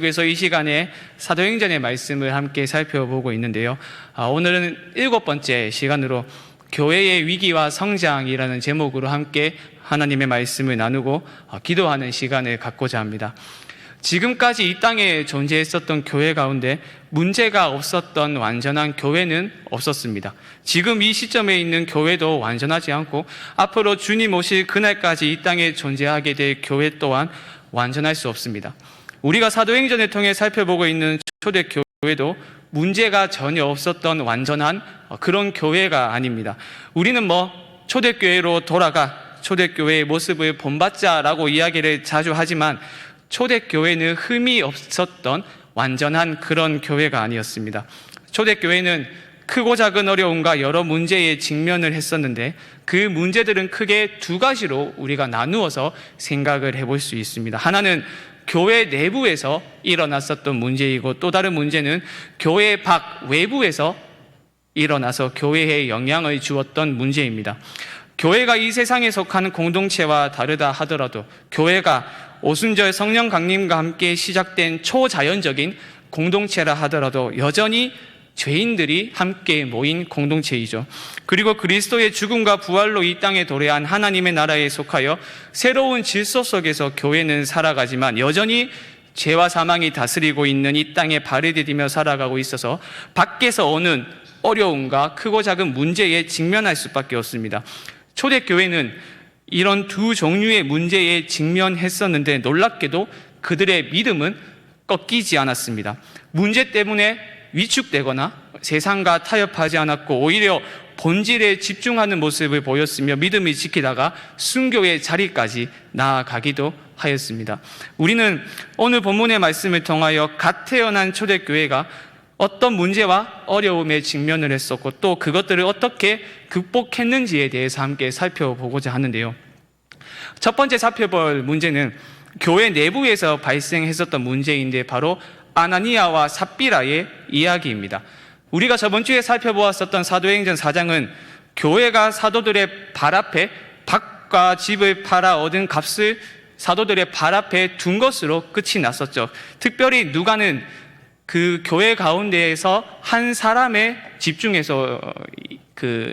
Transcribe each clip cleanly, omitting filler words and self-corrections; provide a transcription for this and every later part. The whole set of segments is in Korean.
그래서 이 시간에 사도행전의 말씀을 함께 살펴보고 있는데요. 오늘은 7번째 시간으로 교회의 위기와 성장이라는 제목으로 함께 하나님의 말씀을 나누고 기도하는 시간을 갖고자 합니다. 지금까지 이 땅에 존재했었던 교회 가운데 문제가 없었던 완전한 교회는 없었습니다. 지금 이 시점에 있는 교회도 완전하지 않고 앞으로 주님 오실 그날까지 이 땅에 존재하게 될 교회 또한 완전할 수 없습니다. 우리가 사도행전을 통해 살펴보고 있는 초대교회도 문제가 전혀 없었던 완전한 그런 교회가 아닙니다. 우리는 초대교회로 돌아가 초대교회의 모습을 본받자라고 이야기를 자주 하지만 초대교회는 흠이 없었던 완전한 그런 교회가 아니었습니다. 초대교회는 크고 작은 어려움과 여러 문제에 직면을 했었는데 그 문제들은 크게 두 가지로 우리가 나누어서 생각을 해볼 수 있습니다. 하나는 교회 내부에서 일어났었던 문제이고 또 다른 문제는 교회 밖 외부에서 일어나서 교회에 영향을 주었던 문제입니다. 교회가 이 세상에 속하는 공동체와 다르다 하더라도 교회가 오순절 성령 강림과 함께 시작된 초자연적인 공동체라 하더라도 여전히 죄인들이 함께 모인 공동체이죠. 그리고 그리스도의 죽음과 부활로 이 땅에 도래한 하나님의 나라에 속하여 새로운 질서 속에서 교회는 살아가지만 여전히 죄와 사망이 다스리고 있는 이 땅에 발을 디디며 살아가고 있어서 밖에서 오는 어려움과 크고 작은 문제에 직면할 수밖에 없습니다. 초대교회는 이런 두 종류의 문제에 직면했었는데 놀랍게도 그들의 믿음은 꺾이지 않았습니다. 문제 때문에 위축되거나 세상과 타협하지 않았고 오히려 본질에 집중하는 모습을 보였으며 믿음을 지키다가 순교의 자리까지 나아가기도 하였습니다. 우리는 오늘 본문의 말씀을 통하여 갓 태어난 초대교회가 어떤 문제와 어려움에 직면을 했었고 또 그것들을 어떻게 극복했는지에 대해서 함께 살펴보고자 하는데요. 첫 번째 살펴볼 문제는 교회 내부에서 발생했었던 문제인데 바로 아나니아와 삽비라의 이야기입니다. 우리가 저번 주에 살펴보았었던 사도행전 4장은 교회가 사도들의 발 앞에 밭과 집을 팔아 얻은 값을 사도들의 발 앞에 둔 것으로 끝이 났었죠. 특별히 누가는 그 교회 가운데에서 한 사람에 집중해서 그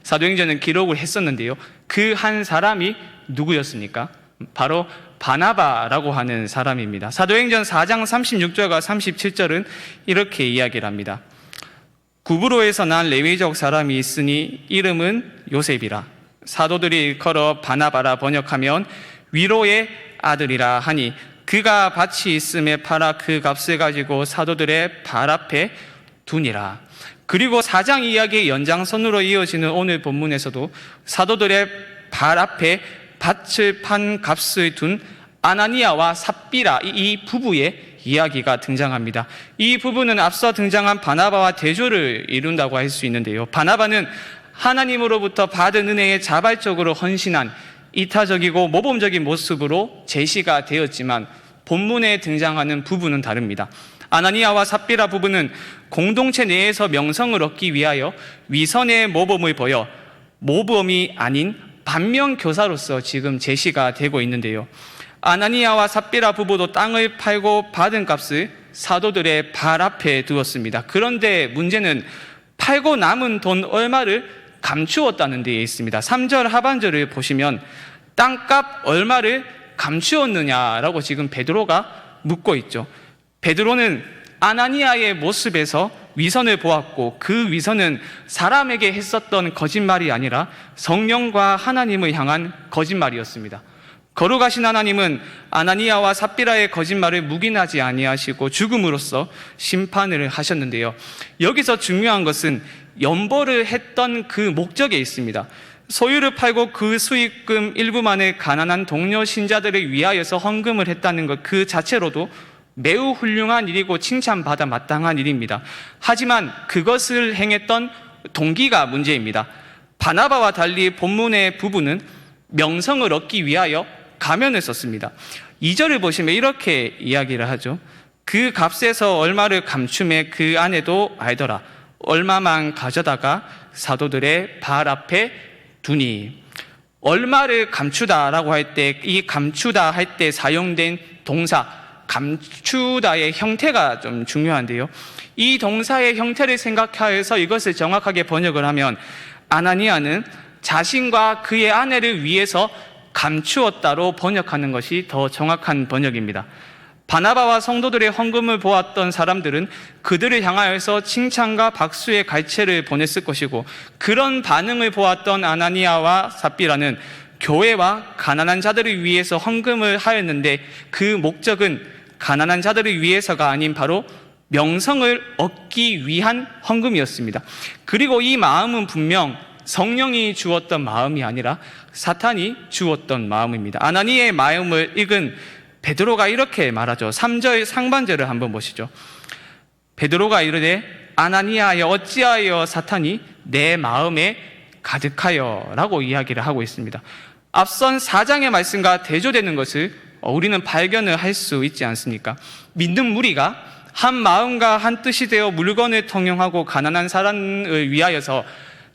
사도행전은 기록을 했었는데요. 그 한 사람이 누구였습니까? 바로 바나바라고 하는 사람입니다. 사도행전 4장 36절과 37절은 이렇게 이야기를 합니다. 구브로에서 난 레위족 사람이 있으니 이름은 요셉이라. 사도들이 일컬어 바나바라 번역하면 위로의 아들이라 하니 그가 밭이 있음에 팔아 그 값을 가지고 사도들의 발 앞에 두니라. 그리고 4장 이야기의 연장선으로 이어지는 오늘 본문에서도 사도들의 발 앞에 밭을 판 값을 둔 아나니아와 삽비라 이 부부의 이야기가 등장합니다. 이 부부는 앞서 등장한 바나바와 대조를 이룬다고 할 수 있는데요. 바나바는 하나님으로부터 받은 은혜에 자발적으로 헌신한 이타적이고 모범적인 모습으로 제시가 되었지만 본문에 등장하는 부부는 다릅니다. 아나니아와 삽비라 부부는 공동체 내에서 명성을 얻기 위하여 위선의 모범을 보여 모범이 아닌 반면교사로서 지금 제시가 되고 있는데요. 아나니아와 삽비라 부부도 땅을 팔고 받은 값을 사도들의 발 앞에 두었습니다. 그런데 문제는 팔고 남은 돈 얼마를 감추었다는 데에 있습니다. 3절 하반절을 보시면 땅값 얼마를 감추었느냐라고 지금 베드로가 묻고 있죠. 베드로는 아나니아의 모습에서 위선을 보았고 그 위선은 사람에게 했었던 거짓말이 아니라 성령과 하나님을 향한 거짓말이었습니다. 거룩하신 하나님은 아나니아와 삽비라의 거짓말을 묵인하지 아니하시고 죽음으로써 심판을 하셨는데요. 여기서 중요한 것은 연보를 했던 그 목적에 있습니다. 소유를 팔고 그 수익금 일부만을 가난한 동료 신자들을 위하여서 헌금을 했다는 것 그 자체로도 매우 훌륭한 일이고 칭찬받아 마땅한 일입니다. 하지만 그것을 행했던 동기가 문제입니다. 바나바와 달리 본문의 부부는 명성을 얻기 위하여 가면을 썼습니다. 2절을 보시면 이렇게 이야기를 하죠. 그 값에서 얼마를 감춤해 그 아내도 알더라. 얼마만 가져다가 사도들의 발 앞에 두니. 얼마를 감추다라고 할 때 이 감추다 할 때 사용된 동사 감추다의 형태가 좀 중요한데요. 이 동사의 형태를 생각하여서 이것을 정확하게 번역을 하면 아나니아는 자신과 그의 아내를 위해서 감추었다로 번역하는 것이 더 정확한 번역입니다. 바나바와 성도들의 헌금을 보았던 사람들은 그들을 향하여서 칭찬과 박수의 갈채를 보냈을 것이고, 그런 반응을 보았던 아나니아와 삽비라는 교회와 가난한 자들을 위해서 헌금을 하였는데 그 목적은 가난한 자들을 위해서가 아닌 바로 명성을 얻기 위한 헌금이었습니다. 그리고 이 마음은 분명 성령이 주었던 마음이 아니라 사탄이 주었던 마음입니다. 아나니아의 마음을 읽은 베드로가 이렇게 말하죠. 3절 상반절을 한번 보시죠. 베드로가 이르되 아나니아여 어찌하여 사탄이 내 마음에 가득하여 라고 이야기를 하고 있습니다. 앞선 4장의 말씀과 대조되는 것을 우리는 발견을 할 수 있지 않습니까? 믿는 무리가 한 마음과 한 뜻이 되어 물건을 통용하고 가난한 사람을 위하여서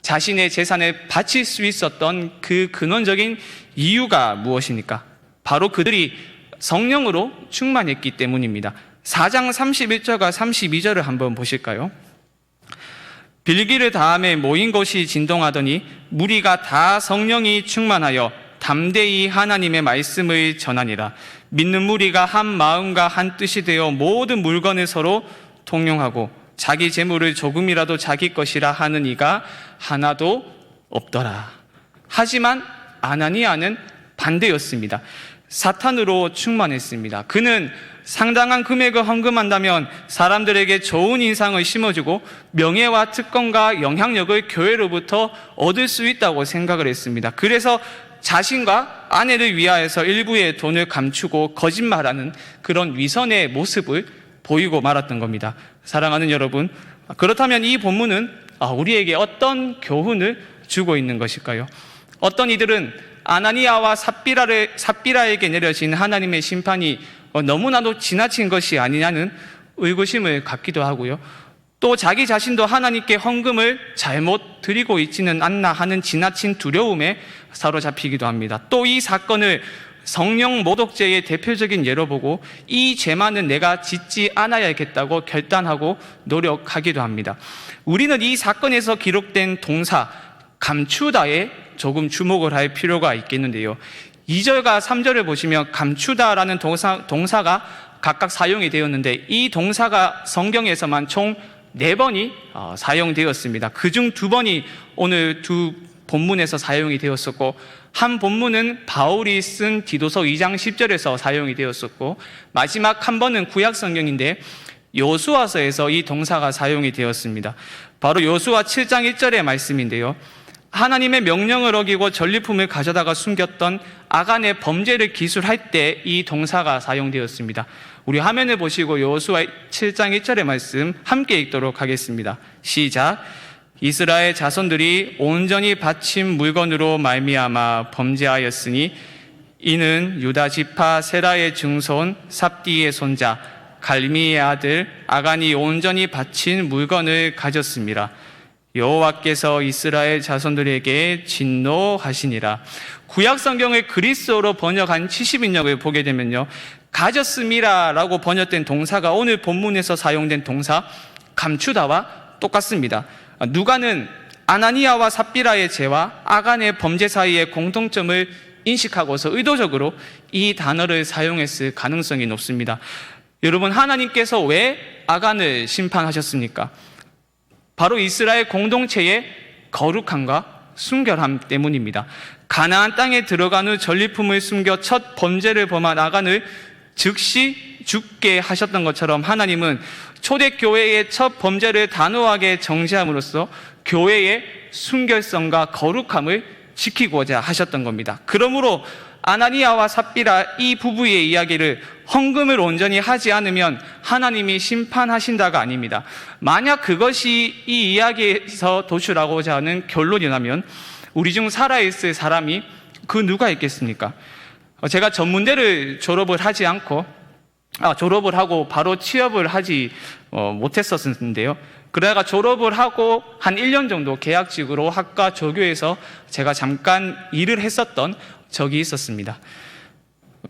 자신의 재산을 바칠 수 있었던 그 근원적인 이유가 무엇입니까? 바로 그들이 성령으로 충만했기 때문입니다. 4장 31절과 32절을 한번 보실까요? 빌기를 다음에 모인 곳이 진동하더니 무리가 다 성령이 충만하여 담대히 하나님의 말씀을 전하니라. 믿는 무리가 한 마음과 한 뜻이 되어 모든 물건을 서로 통용하고 자기 재물을 조금이라도 자기 것이라 하는 이가 하나도 없더라. 하지만 아나니아는 반대였습니다. 사탄으로 충만했습니다. 그는 상당한 금액을 헌금한다면 사람들에게 좋은 인상을 심어주고 명예와 특권과 영향력을 교회로부터 얻을 수 있다고 생각을 했습니다. 그래서 자신과 아내를 위하여서 일부의 돈을 감추고 거짓말하는 그런 위선의 모습을 보이고 말았던 겁니다. 사랑하는 여러분, 그렇다면 이 본문은 우리에게 어떤 교훈을 주고 있는 것일까요? 어떤 이들은 아나니아와 삽비라에게 내려진 하나님의 심판이 너무나도 지나친 것이 아니냐는 의구심을 갖기도 하고요. 또 자기 자신도 하나님께 헌금을 잘못 드리고 있지는 않나 하는 지나친 두려움에 사로잡히기도 합니다. 또 이 사건을 성령 모독죄의 대표적인 예로 보고 이 죄만은 내가 짓지 않아야겠다고 결단하고 노력하기도 합니다. 우리는 이 사건에서 기록된 동사 감추다에 조금 주목을 할 필요가 있겠는데요. 2절과 3절을 보시면 감추다라는 동사가 각각 사용이 되었는데 이 동사가 성경에서만 총 4번이 사용되었습니다. 그중 2번이 오늘 두 본문에서 사용이 되었었고, 한 본문은 바울이 쓴 디도서 2장 10절에서 사용이 되었었고, 마지막 한 번은 구약 성경인데 요수아서에서 이 동사가 사용이 되었습니다. 바로 요수아 7장 1절의 말씀인데요. 하나님의 명령을 어기고 전리품을 가져다가 숨겼던 아간의 범죄를 기술할 때 이 동사가 사용되었습니다. 우리 화면을 보시고 여호수아 7장 1절의 말씀 함께 읽도록 하겠습니다. 시작. 이스라엘 자손들이 온전히 바친 물건으로 말미암아 범죄하였으니 이는 유다 지파 세라의 증손 삽디의 손자 갈미의 아들 아간이 온전히 바친 물건을 가졌습니다. 여호와께서 이스라엘 자손들에게 진노하시니라. 구약 성경을 그리스어로 번역한 70인역을 보게 되면요, 가졌음이라라고 번역된 동사가 오늘 본문에서 사용된 동사 감추다와 똑같습니다. 누가는 아나니아와 삽비라의 죄와 아간의 범죄 사이의 공통점을 인식하고서 의도적으로 이 단어를 사용했을 가능성이 높습니다. 여러분, 하나님께서 왜 아간을 심판하셨습니까? 바로 이스라엘 공동체의 거룩함과 순결함 때문입니다. 가나안 땅에 들어간 후 전리품을 숨겨 첫 범죄를 범한 아간을 즉시 죽게 하셨던 것처럼 하나님은 초대교회의 첫 범죄를 단호하게 정죄함으로써 교회의 순결성과 거룩함을 지키고자 하셨던 겁니다. 그러므로 아나니아와 삽비라 이 부부의 이야기를 헌금을 온전히 하지 않으면 하나님이 심판하신다가 아닙니다. 만약 그것이 이 이야기에서 도출하고자 하는 결론이라면 우리 중 살아있을 사람이 그 누가 있겠습니까? 제가 전문대를 졸업을 하고 바로 취업을 하지 못했었는데요. 그러다가 졸업을 하고 한 1년 정도 계약직으로 학과 조교에서 제가 잠깐 일을 했었던 적이 있었습니다.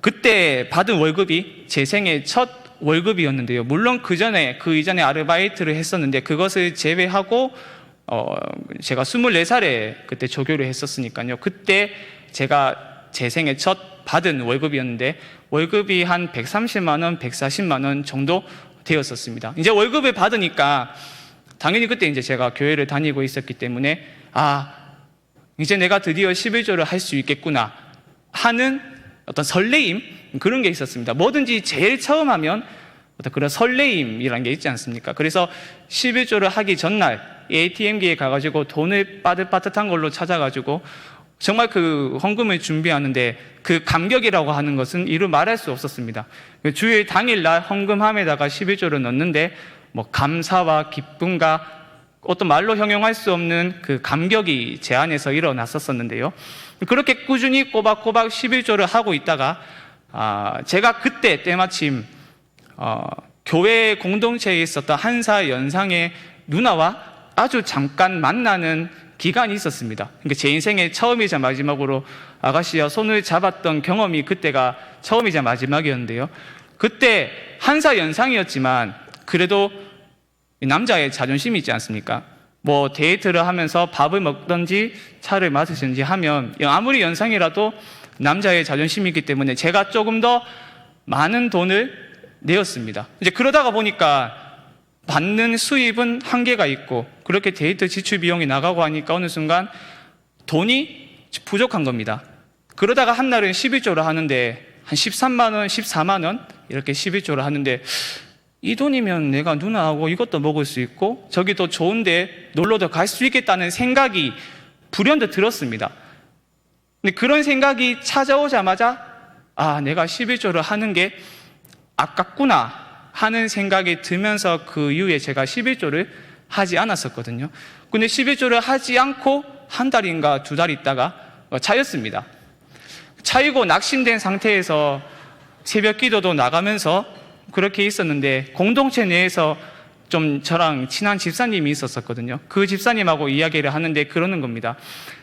그때 받은 월급이 제 생애 첫 월급이었는데요. 물론 그 이전에 아르바이트를 했었는데 그것을 제외하고 제가 24살에 그때 조교를 했었으니까요. 그때 제가 제 생애 첫 받은 월급이었는데 월급이 한 130만 원, 140만 원 정도 되었었습니다. 이제 월급을 받으니까 당연히 그때 이제 제가 교회를 다니고 있었기 때문에 이제 내가 드디어 11조를 할 수 있겠구나 하는 어떤 설레임, 그런 게 있었습니다. 뭐든지 제일 처음 하면 어떤 그런 설레임이라는 게 있지 않습니까? 그래서 11조를 하기 전날 ATM기에 가가지고 돈을 빠듯빠듯한 걸로 찾아가지고 정말 그 헌금을 준비하는데 그 감격이라고 하는 것은 이루 말할 수 없었습니다. 주일 당일날 헌금함에다가 11조를 넣는데 뭐 감사와 기쁨과 어떤 말로 형용할 수 없는 그 감격이 제 안에서 일어났었는데요. 그렇게 꾸준히 꼬박꼬박 11조를 하고 있다가 제가 그때 때마침 교회 공동체에 있었던 한 살 연상의 누나와 아주 잠깐 만나는 기간이 있었습니다. 그러니까 제 인생의 처음이자 마지막으로 아가씨와 손을 잡았던 경험이 그때가 처음이자 마지막이었는데요. 그때 한 살 연상이었지만 그래도 남자의 자존심이 있지 않습니까? 뭐 데이트를 하면서 밥을 먹든지 차를 마시든지 하면 아무리 연상이라도 남자의 자존심이 있기 때문에 제가 조금 더 많은 돈을 내었습니다. 이제 그러다가 보니까 받는 수입은 한계가 있고 그렇게 데이트 지출 비용이 나가고 하니까 어느 순간 돈이 부족한 겁니다. 그러다가 한 날은 11조를 하는데 한 13만 원, 14만 원 이렇게 11조를 하는데 이 돈이면 내가 누나하고 이것도 먹을 수 있고 저기 더 좋은데 놀러도 갈 수 있겠다는 생각이 불현듯 들었습니다. 근데 그런 생각이 찾아오자마자 내가 11조를 하는 게 아깝구나 하는 생각이 들면서 그 이후에 제가 11조를 하지 않았었거든요. 근데 11조를 하지 않고 한 달인가 두 달 있다가 차였습니다. 차이고 낙심된 상태에서 새벽 기도도 나가면서 그렇게 있었는데 공동체 내에서 좀 저랑 친한 집사님이 있었거든요. 그 집사님하고 이야기를 하는데 그러는 겁니다.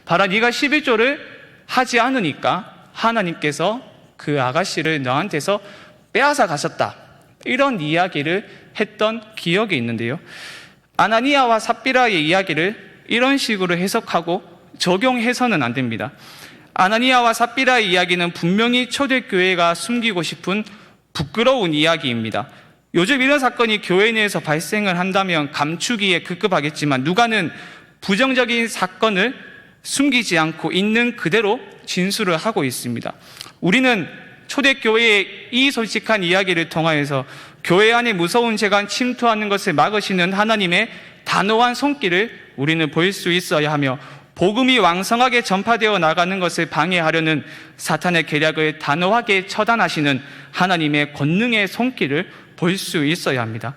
봐라, 네가 11조를 하지 않으니까 하나님께서 그 아가씨를 너한테서 빼앗아 가셨다, 이런 이야기를 했던 기억이 있는데요. 아나니아와 삽비라의 이야기를 이런 식으로 해석하고 적용해서는 안 됩니다. 아나니아와 삽비라의 이야기는 분명히 초대교회가 숨기고 싶은 부끄러운 이야기입니다. 요즘 이런 사건이 교회 내에서 발생을 한다면 감추기에 급급하겠지만 누가는 부정적인 사건을 숨기지 않고 있는 그대로 진술을 하고 있습니다. 우리는 초대교회의 이 솔직한 이야기를 통하여서 교회 안에 무서운 재가 침투하는 것을 막으시는 하나님의 단호한 손길을 우리는 볼 수 있어야 하며 복음이 왕성하게 전파되어 나가는 것을 방해하려는 사탄의 계략을 단호하게 처단하시는 하나님의 권능의 손길을 볼 수 있어야 합니다.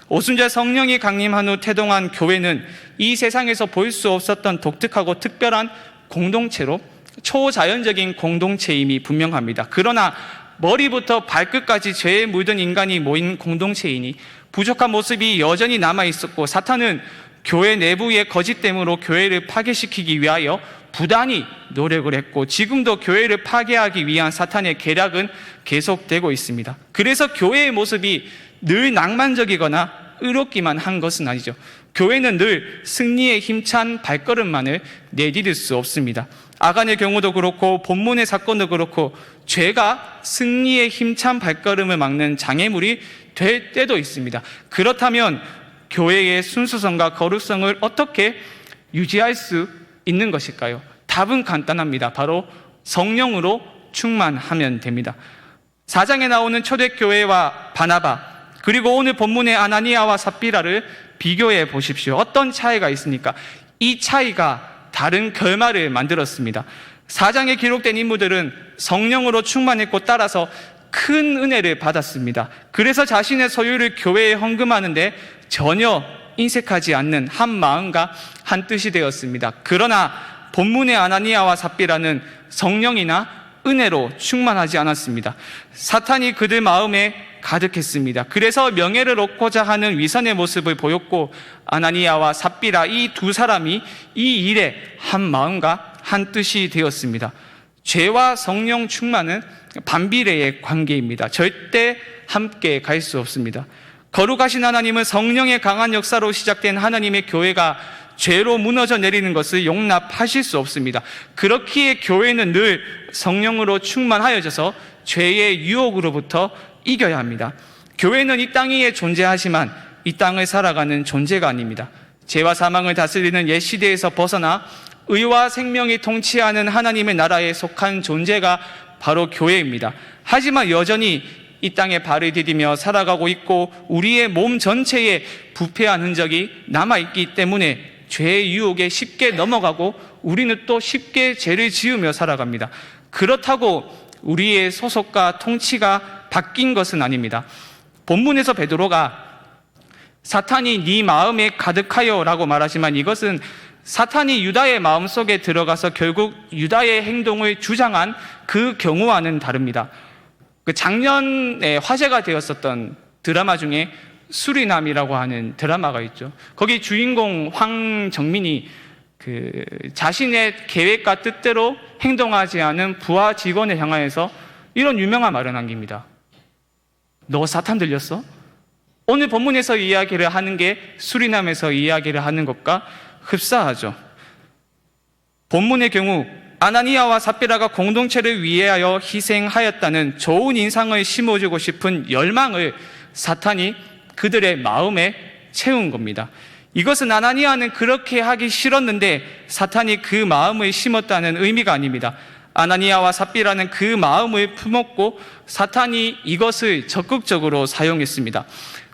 오순절 성령이 강림한 후 태동한 교회는 이 세상에서 볼 수 없었던 독특하고 특별한 공동체로 초자연적인 공동체임이 분명합니다. 그러나 머리부터 발끝까지 죄에 물든 인간이 모인 공동체이니 부족한 모습이 여전히 남아있었고 사탄은 교회 내부의 거짓됨으로 교회를 파괴시키기 위하여 부단히 노력을 했고 지금도 교회를 파괴하기 위한 사탄의 계략은 계속되고 있습니다. 그래서 교회의 모습이 늘 낭만적이거나 의롭기만 한 것은 아니죠. 교회는 늘 승리의 힘찬 발걸음만을 내디딜 수 없습니다. 아간의 경우도 그렇고 본문의 사건도 그렇고 죄가 승리의 힘찬 발걸음을 막는 장애물이 될 때도 있습니다. 그렇다면 교회의 순수성과 거룩성을 어떻게 유지할 수 있는 것일까요? 답은 간단합니다. 바로 성령으로 충만하면 됩니다. 4장에 나오는 초대교회와 바나바, 그리고 오늘 본문의 아나니아와 삽비라를 비교해 보십시오. 어떤 차이가 있습니까? 이 차이가 다른 결말을 만들었습니다. 4장에 기록된 인물들은 성령으로 충만했고 따라서 큰 은혜를 받았습니다. 그래서 자신의 소유를 교회에 헌금하는데 전혀 인색하지 않는 한 마음과 한 뜻이 되었습니다. 그러나 본문의 아나니아와 삽비라는 성령이나 은혜로 충만하지 않았습니다. 사탄이 그들 마음에 가득했습니다. 그래서 명예를 얻고자 하는 위선의 모습을 보였고 아나니아와 삽비라 이 두 사람이 이 일에 한 마음과 한 뜻이 되었습니다. 죄와 성령 충만은 반비례의 관계입니다. 절대 함께 갈 수 없습니다. 거룩하신 하나님은 성령의 강한 역사로 시작된 하나님의 교회가 죄로 무너져 내리는 것을 용납하실 수 없습니다. 그렇기에 교회는 늘 성령으로 충만하여져서 죄의 유혹으로부터 이겨야 합니다. 교회는 이 땅 위에 존재하지만 이 땅을 살아가는 존재가 아닙니다. 죄와 사망을 다스리는 옛 시대에서 벗어나 의와 생명이 통치하는 하나님의 나라에 속한 존재가 바로 교회입니다. 하지만 여전히 이 땅에 발을 디디며 살아가고 있고 우리의 몸 전체에 부패한 흔적이 남아있기 때문에 죄의 유혹에 쉽게 넘어가고 우리는 또 쉽게 죄를 지으며 살아갑니다. 그렇다고 우리의 소속과 통치가 바뀐 것은 아닙니다. 본문에서 베드로가 사탄이 네 마음에 가득하여 라고 말하지만 이것은 사탄이 유다의 마음속에 들어가서 결국 유다의 행동을 주장한 그 경우와는 다릅니다. 그 작년에 화제가 되었었던 드라마 중에 수리남이라고 하는 드라마가 있죠. 거기 주인공 황정민이 그 자신의 계획과 뜻대로 행동하지 않은 부하 직원을 향하여서 이런 유명한 말을 남깁니다. 너 사탄 들렸어? 오늘 본문에서 이야기를 하는 게 수리남에서 이야기를 하는 것과 흡사하죠. 본문의 경우 아나니아와 삽비라가 공동체를 위하여 희생하였다는 좋은 인상을 심어주고 싶은 열망을 사탄이 그들의 마음에 채운 겁니다. 이것은 아나니아는 그렇게 하기 싫었는데 사탄이 그 마음을 심었다는 의미가 아닙니다. 아나니아와 삽비라는 그 마음을 품었고 사탄이 이것을 적극적으로 사용했습니다.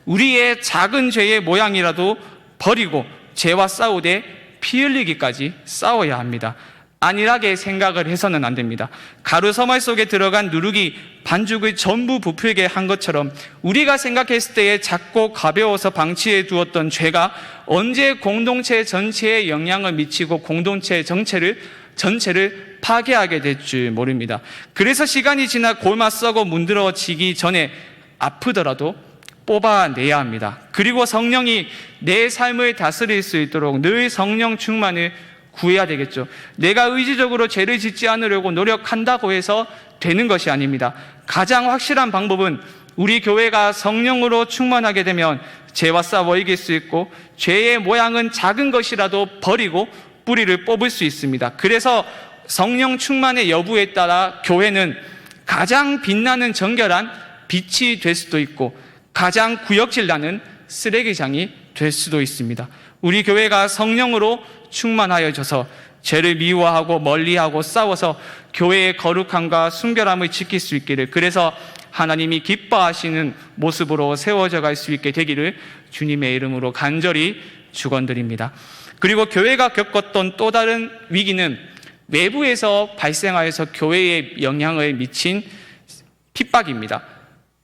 우리의 작은 죄의 모양이라도 버리고 죄와 싸우되 피 흘리기까지 싸워야 합니다. 안일하게 생각을 해서는 안 됩니다. 가루 서말 속에 들어간 누룩이 반죽을 전부 부풀게 한 것처럼 우리가 생각했을 때에 작고 가벼워서 방치해 두었던 죄가 언제 공동체 전체에 영향을 미치고 공동체 전체를 파괴하게 될 줄 모릅니다. 그래서 시간이 지나 골마 썩어 문드러지기 전에 아프더라도 뽑아내야 합니다. 그리고 성령이 내 삶을 다스릴 수 있도록 늘 성령 충만을 구해야 되겠죠. 내가 의지적으로 죄를 짓지 않으려고 노력한다고 해서 되는 것이 아닙니다. 가장 확실한 방법은 우리 교회가 성령으로 충만하게 되면 죄와 싸워 이길 수 있고 죄의 모양은 작은 것이라도 버리고 뿌리를 뽑을 수 있습니다. 그래서 성령 충만의 여부에 따라 교회는 가장 빛나는 정결한 빛이 될 수도 있고 가장 구역질 나는 쓰레기장이 될 수도 있습니다. 우리 교회가 성령으로 충만하여져서 죄를 미워하고 멀리하고 싸워서 교회의 거룩함과 순결함을 지킬 수 있기를, 그래서 하나님이 기뻐하시는 모습으로 세워져 갈 수 있게 되기를 주님의 이름으로 간절히 축원드립니다. 그리고 교회가 겪었던 또 다른 위기는 외부에서 발생하여서 교회에 영향을 미친 핍박입니다.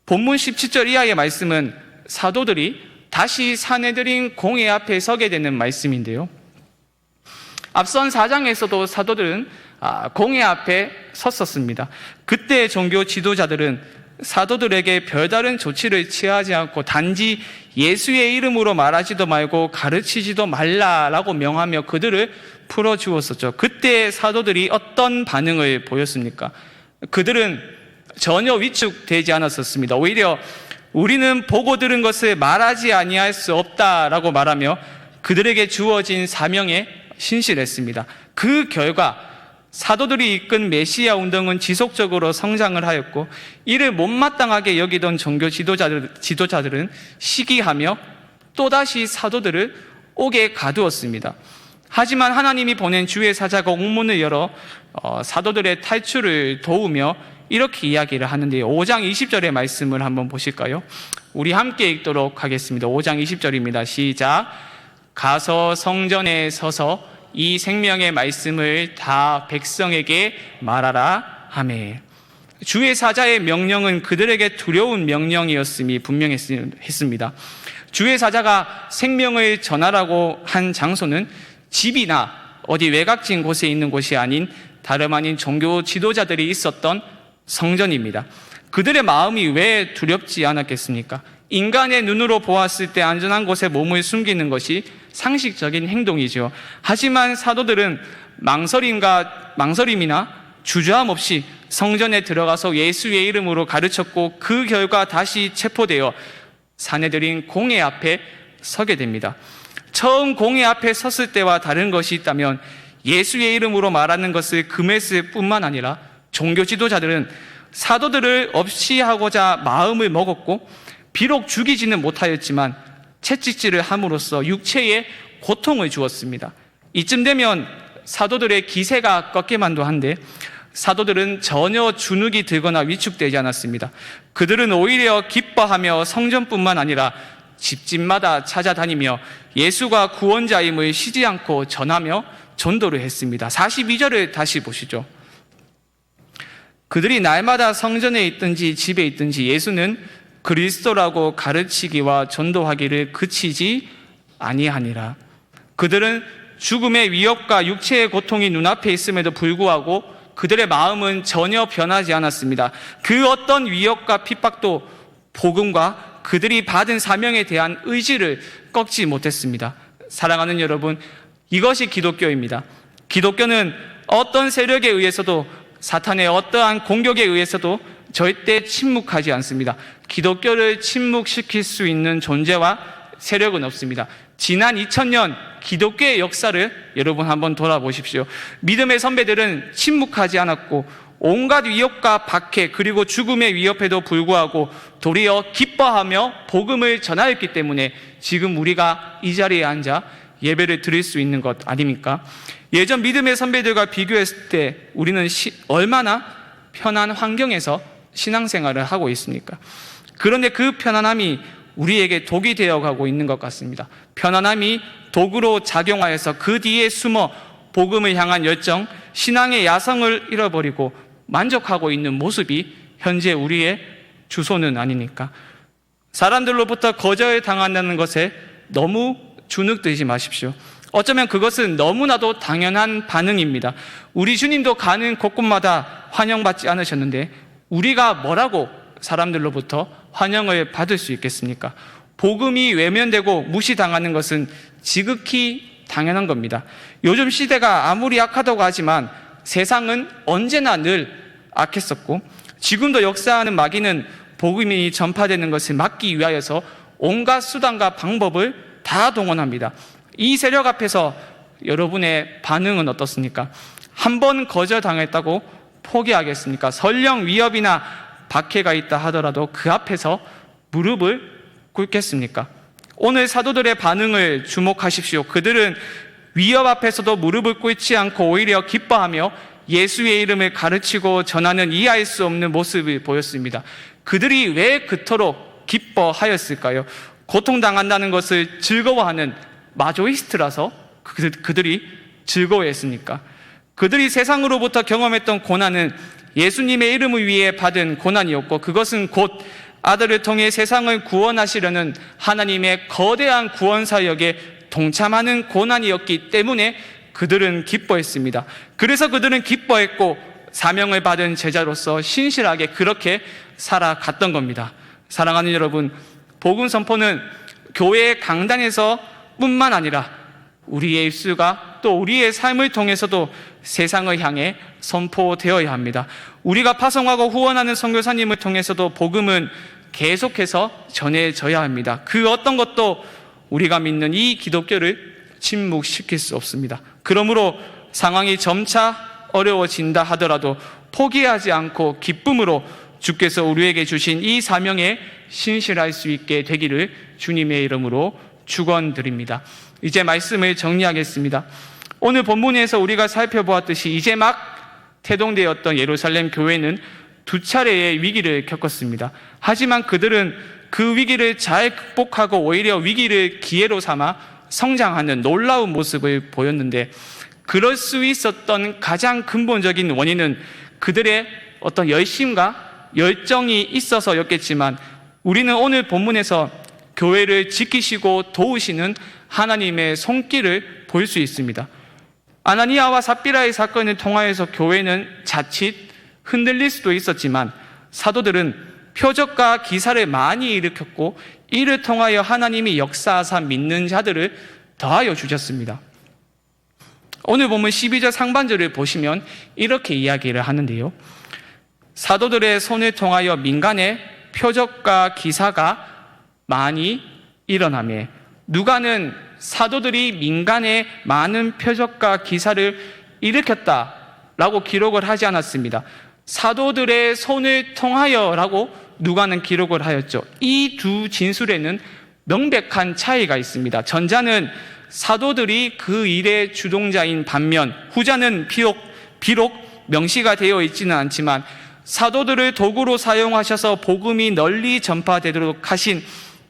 본문 17절 이하의 말씀은 사도들이 다시 사내들인 공회 앞에 서게 되는 말씀인데요. 앞선 4장에서도 사도들은 공회 앞에 섰었습니다. 그때 종교 지도자들은 사도들에게 별다른 조치를 취하지 않고 단지 예수의 이름으로 말하지도 말고 가르치지도 말라라고 명하며 그들을 풀어주었었죠. 그때 사도들이 어떤 반응을 보였습니까? 그들은 전혀 위축되지 않았었습니다. 오히려 우리는 보고 들은 것을 말하지 아니할 수 없다라고 말하며 그들에게 주어진 사명에 신실했습니다. 그 결과 사도들이 이끈 메시아 운동은 지속적으로 성장을 하였고 이를 못마땅하게 여기던 종교 지도자들은 시기하며 또다시 사도들을 옥에 가두었습니다. 하지만 하나님이 보낸 주의 사자가 옥문을 열어 사도들의 탈출을 도우며 이렇게 이야기를 하는데요. 5장 20절의 말씀을 한번 보실까요? 우리 함께 읽도록 하겠습니다. 5장 20절입니다. 시작. 가서 성전에 서서 이 생명의 말씀을 다 백성에게 말하라 하매. 주의 사자의 명령은 그들에게 두려운 명령이었음이 분명했습니다. 주의 사자가 생명을 전하라고 한 장소는 집이나 어디 외곽진 곳에 있는 곳이 아닌 다름 아닌 종교 지도자들이 있었던 성전입니다. 그들의 마음이 왜 두렵지 않았겠습니까? 인간의 눈으로 보았을 때 안전한 곳에 몸을 숨기는 것이 상식적인 행동이죠. 하지만 사도들은 망설임이나 주저함 없이 성전에 들어가서 예수의 이름으로 가르쳤고 그 결과 다시 체포되어 사내들인 공회 앞에 서게 됩니다. 처음 공회 앞에 섰을 때와 다른 것이 있다면 예수의 이름으로 말하는 것을 금했을 뿐만 아니라 종교 지도자들은 사도들을 없이 하고자 마음을 먹었고 비록 죽이지는 못하였지만 채찍질을 함으로써 육체에 고통을 주었습니다. 이쯤 되면 사도들의 기세가 꺾일만도 한데 사도들은 전혀 주눅이 들거나 위축되지 않았습니다. 그들은 오히려 기뻐하며 성전뿐만 아니라 집집마다 찾아다니며 예수가 구원자임을 쉬지 않고 전하며 전도를 했습니다. 42절을 다시 보시죠. 그들이 날마다 성전에 있든지 집에 있든지 예수는 그리스도라고 가르치기와 전도하기를 그치지 아니하니라. 그들은 죽음의 위협과 육체의 고통이 눈앞에 있음에도 불구하고 그들의 마음은 전혀 변하지 않았습니다. 그 어떤 위협과 핍박도 복음과 그들이 받은 사명에 대한 의지를 꺾지 못했습니다. 사랑하는 여러분, 이것이 기독교입니다. 기독교는 어떤 세력에 의해서도 사탄의 어떠한 공격에 의해서도 절대 침묵하지 않습니다. 기독교를 침묵시킬 수 있는 존재와 세력은 없습니다. 지난 2000년 기독교의 역사를 여러분 한번 돌아보십시오. 믿음의 선배들은 침묵하지 않았고 온갖 위협과 박해 그리고 죽음의 위협에도 불구하고 도리어 기뻐하며 복음을 전하였기 때문에 지금 우리가 이 자리에 앉아 예배를 드릴 수 있는 것 아닙니까? 예전 믿음의 선배들과 비교했을 때 우리는 얼마나 편한 환경에서 신앙생활을 하고 있습니까? 그런데 그 편안함이 우리에게 독이 되어가고 있는 것 같습니다. 편안함이 독으로 작용하여서 그 뒤에 숨어 복음을 향한 열정, 신앙의 야성을 잃어버리고 만족하고 있는 모습이 현재 우리의 주소는 아니니까. 사람들로부터 거절당한다는 것에 너무 주눅들지 마십시오. 어쩌면 그것은 너무나도 당연한 반응입니다. 우리 주님도 가는 곳곳마다 환영받지 않으셨는데 우리가 뭐라고 사람들로부터 환영을 받을 수 있겠습니까? 복음이 외면되고 무시당하는 것은 지극히 당연한 겁니다. 요즘 시대가 아무리 악하다고 하지만 세상은 언제나 늘 악했었고 지금도 역사하는 마귀는 복음이 전파되는 것을 막기 위하여서 온갖 수단과 방법을 다 동원합니다. 이 세력 앞에서 여러분의 반응은 어떻습니까? 한 번 거절당했다고 포기하겠습니까? 설령 위협이나 박해가 있다 하더라도 그 앞에서 무릎을 꿇겠습니까? 오늘 사도들의 반응을 주목하십시오. 그들은 위협 앞에서도 무릎을 꿇지 않고 오히려 기뻐하며 예수의 이름을 가르치고 전하는 이해할 수 없는 모습을 보였습니다. 그들이 왜 그토록 기뻐하였을까요? 고통당한다는 것을 즐거워하는 마조이스트라서 그들이 즐거워했습니까? 그들이 세상으로부터 경험했던 고난은 예수님의 이름을 위해 받은 고난이었고 그것은 곧 아들을 통해 세상을 구원하시려는 하나님의 거대한 구원 사역에 동참하는 고난이었기 때문에 그들은 기뻐했습니다. 그래서 그들은 기뻐했고 사명을 받은 제자로서 신실하게 그렇게 살아갔던 겁니다. 사랑하는 여러분, 복음 선포는 교회의 강단에서 뿐만 아니라 우리의 입술과 또 우리의 삶을 통해서도 세상을 향해 선포되어야 합니다. 우리가 파송하고 후원하는 선교사님을 통해서도 복음은 계속해서 전해져야 합니다. 그 어떤 것도 우리가 믿는 이 기독교를 침묵시킬 수 없습니다. 그러므로 상황이 점차 어려워진다 하더라도 포기하지 않고 기쁨으로 주께서 우리에게 주신 이 사명에 신실할 수 있게 되기를 주님의 이름으로 축원드립니다. 이제 말씀을 정리하겠습니다. 오늘 본문에서 우리가 살펴보았듯이 이제 막 태동되었던 예루살렘 교회는 두 차례의 위기를 겪었습니다. 하지만 그들은 그 위기를 잘 극복하고 오히려 위기를 기회로 삼아 성장하는 놀라운 모습을 보였는데 그럴 수 있었던 가장 근본적인 원인은 그들의 어떤 열심과 열정이 있어서였겠지만 우리는 오늘 본문에서 교회를 지키시고 도우시는 하나님의 손길을 볼 수 있습니다. 아나니아와 삽비라의 사건을 통하여서 교회는 자칫 흔들릴 수도 있었지만 사도들은 표적과 기사를 많이 일으켰고 이를 통하여 하나님이 역사하사 믿는 자들을 더하여 주셨습니다. 오늘 본문 12절 상반절을 보시면 이렇게 이야기를 하는데요. 사도들의 손을 통하여 민간에 표적과 기사가 많이 일어나매. 누가는 사도들이 민간에 많은 표적과 기사를 일으켰다라고 기록을 하지 않았습니다. 사도들의 손을 통하여라고 누가는 기록을 하였죠. 이 두 진술에는 명백한 차이가 있습니다. 전자는 사도들이 그 일의 주동자인 반면 후자는 비록 명시가 되어 있지는 않지만 사도들을 도구로 사용하셔서 복음이 널리 전파되도록 하신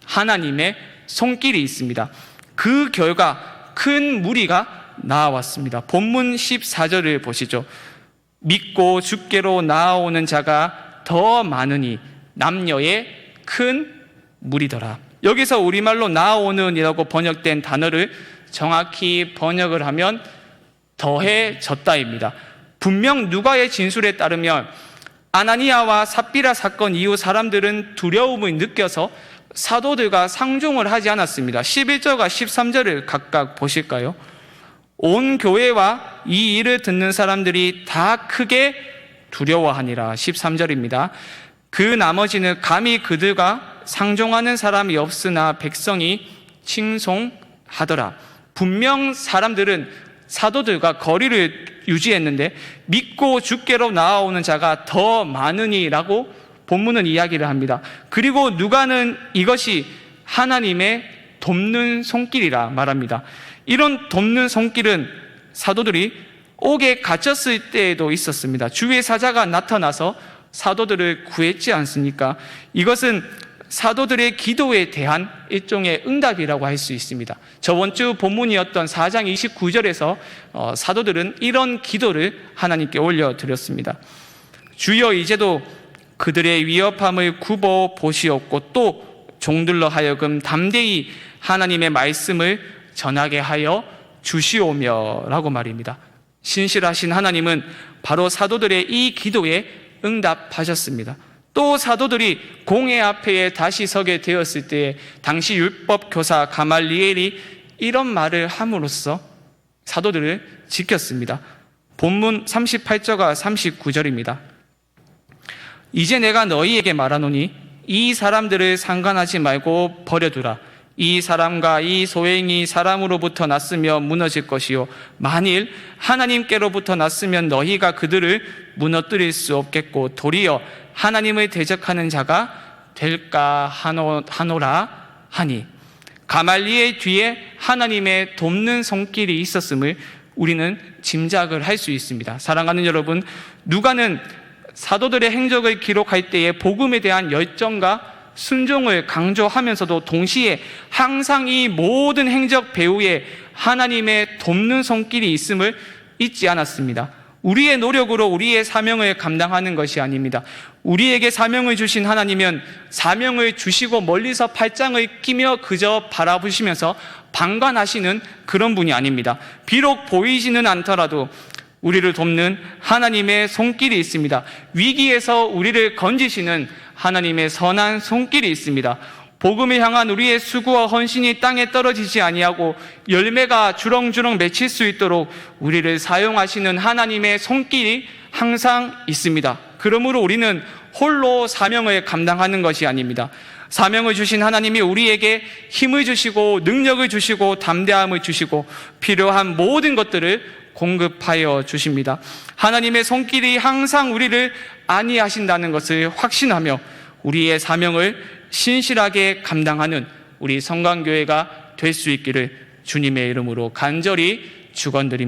하나님의 손길이 있습니다. 그 결과 큰 무리가 나아왔습니다. 본문 14절을 보시죠. 믿고 주께로 나아오는 자가 더 많으니 남녀의 큰 무리더라. 여기서 우리말로 나아오는이라고 번역된 단어를 정확히 번역을 하면 더해졌다입니다. 분명 누가의 진술에 따르면 아나니아와 삽비라 사건 이후 사람들은 두려움을 느껴서 사도들과 상종을 하지 않았습니다. 11절과 13절을 각각 보실까요? 온 교회와 이 일을 듣는 사람들이 다 크게 두려워하니라. 13절입니다. 그 나머지는 감히 그들과 상종하는 사람이 없으나 백성이 칭송하더라. 분명 사람들은 사도들과 거리를 유지했는데 믿고 주께로 나아오는 자가 더 많으니라고 본문은 이야기를 합니다. 그리고 누가는 이것이 하나님의 돕는 손길이라 말합니다. 이런 돕는 손길은 사도들이 옥에 갇혔을 때에도 있었습니다. 주의 사자가 나타나서 사도들을 구했지 않습니까? 이것은 사도들의 기도에 대한 일종의 응답이라고 할 수 있습니다. 저번 주 본문이었던 4장 29절에서 사도들은 이런 기도를 하나님께 올려드렸습니다. 주여 이제도 그들의 위협함을 굽어 보시옵고 또 종들로 하여금 담대히 하나님의 말씀을 전하게 하여 주시오며 라고 말입니다. 신실하신 하나님은 바로 사도들의 이 기도에 응답하셨습니다. 또 사도들이 공회 앞에 다시 서게 되었을 때 당시 율법 교사 가말리엘이 이런 말을 함으로써 사도들을 지켰습니다. 본문 38절과 39절입니다. 이제 내가 너희에게 말하노니 이 사람들을 상관하지 말고 버려두라. 이 사람과 이 소행이 사람으로부터 났으며 무너질 것이요 만일 하나님께로부터 났으면 너희가 그들을 무너뜨릴 수 없겠고 도리어 하나님을 대적하는 자가 될까 하노라 하니. 가말리엘 뒤에 하나님의 돕는 손길이 있었음을 우리는 짐작을 할 수 있습니다. 사랑하는 여러분, 누가는 사도들의 행적을 기록할 때에 복음에 대한 열정과 순종을 강조하면서도 동시에 항상 이 모든 행적 배후에 하나님의 돕는 손길이 있음을 잊지 않았습니다. 우리의 노력으로 우리의 사명을 감당하는 것이 아닙니다. 우리에게 사명을 주신 하나님은 사명을 주시고 멀리서 팔짱을 끼며 그저 바라보시면서 방관하시는 그런 분이 아닙니다. 비록 보이지는 않더라도 우리를 돕는 하나님의 손길이 있습니다. 위기에서 우리를 건지시는 하나님의 선한 손길이 있습니다. 복음을 향한 우리의 수고와 헌신이 땅에 떨어지지 아니하고 열매가 주렁주렁 맺힐 수 있도록 우리를 사용하시는 하나님의 손길이 항상 있습니다. 그러므로 우리는 홀로 사명을 감당하는 것이 아닙니다. 사명을 주신 하나님이 우리에게 힘을 주시고 능력을 주시고 담대함을 주시고 필요한 모든 것들을 공급하여 주십니다. 하나님의 손길이 항상 우리를 안위하신다는 것을 확신하며 우리의 사명을 신실하게 감당하는 우리 성강교회가 될 수 있기를 주님의 이름으로 간절히 축원드립니다.